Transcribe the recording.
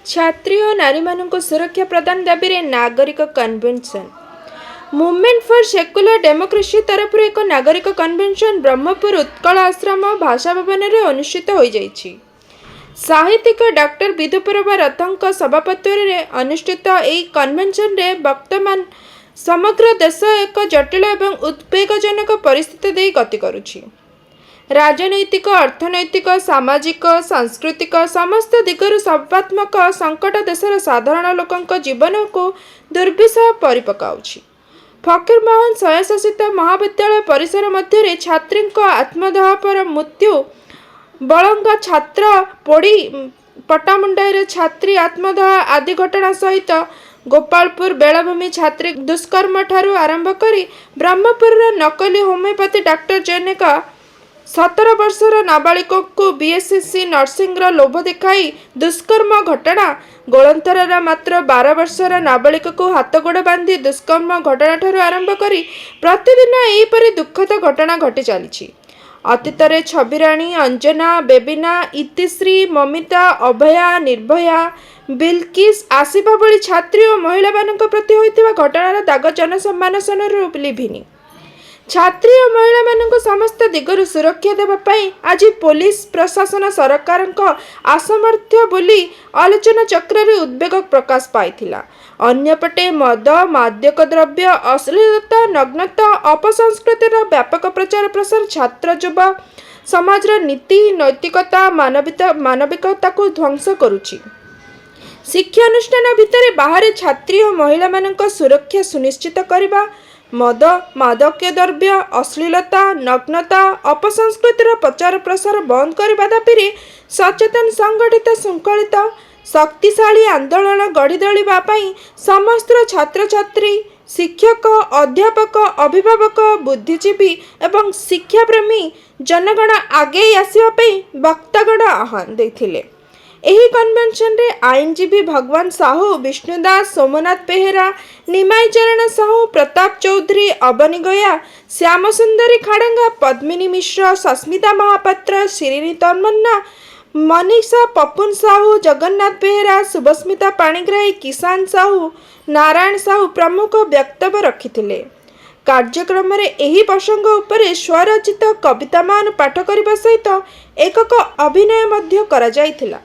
छात्री और नारी मानक सुरक्षा प्रदान दाबी रे नागरिक convention. Movement for secular democracy तरफ एक नागरिक कन्वेंशन ब्रह्मपुर उत्कल आश्रम भाषा भवन में अनुष्ठित हो जाइछि। साहित्यिक डॉक्टर विधुप्रभा रथंक सभापत्व में अनुष्ठित यह कन्वेंशन रे वर्तमान समग्र देश एक जटिल एवं उद्वेगजनक परिस्थिति दे गति करुछि। राजनैतिक अर्थनैतिक सामाजिक सांस्कृतिक समस्त दिगरु सर्वात्मक संकट देशर साधारण लोकंक जीवन को दुर्विषह परिपकाउछि। फकीरमोहन स्वयंशासित महाविद्यालय परिसर मध्य छात्री आत्मदाह पर मृत्यु, बलंगा छात्र पोड़ी पट्टामुंडाई छात्री आत्मदाह आदि घटना सहित गोपालपुर बेलाभूमि छात्री दुष्कर्म ठारू आरंभ करी ब्रह्मपुर नकली होमिओपैथी डॉक्टर जैनिक 17 वर्षर नाबालिक को बीएससी नर्सिंग लोभ देखाई दुष्कर्म घटना, गोलंथर मात्र 12 वर्षर नाबालिक को हाथगोड़ बांधी दुष्कर्म घटना ठारू आरंभ करी प्रतिदिन एहीपरि दुखद घटना घटी चली। अतीतरे छबिराणी, अंजना, बेबिना, इतिश्री, ममिता, अभया, निर्भया, बिल्किस, आसिफा भली छात्री और महिला मानक प्रति होइतिबा घटनार दाग जनसम्मानसन लिभिनी। छात्री और महिला मानक समस्त दिगरु सुरक्षा देबा पई आज पुलिस प्रशासन सरकार असमर्थ बोली आलोचना चक्र रे उद्वेग प्रकाश पाइथिला। अन्यपटे मद, मादक द्रव्य, अश्लीलता, नग्नता, अपसंस्कृतिर व्यापक प्रचार प्रसार छात्र युवा समाजर नीति, नैतिकता, मानविकता को ध्वंस करुछि। शिक्षा अनुष्ठान भितर बाहर छात्री और महिला मानक सुरक्षा सुनिश्चित करबा, मद, मादक द्रव्य, अश्लीलता, नग्नता, अपसंस्कृतिर प्रचार प्रसार बंद करबा दाबी सचेतन संगठित शृंखलित शक्तिशाली आंदोलन गढ़ी तोलिबा पई समस्त छात्र छात्री, शिक्षक, अध्यापक, अभिभावक, बुद्धिजीवी एवं शिक्षाप्रेमी जनगण आगे आसिबा पई वक्तागण आह्वान देथिले। एही कन्वेंशन रे आईनजीवी भगवान साहू, विष्णुदास, सोमनाथ बेहेरा, निमाई चरण साहू, प्रताप चौधरी, अबनी गया, श्याम सुंदरी खाड़ंगा, पद्मिनी मिश्र, सस्मिता महापात्र, शिरीनी तन्मन्ना, मनीषा, पपुन साहू, जगन्नाथ बेहेरा, शुभस्मिता पाणिग्राही, किसान साहू, नारायण साहू प्रमुख वक्तव्य रखिथिले। कार्यक्रम रे एही प्रसंग उपरे स्वरचित कविता मान पाठ करबा सहित एकक अभिनय मध्य करा जायथिला।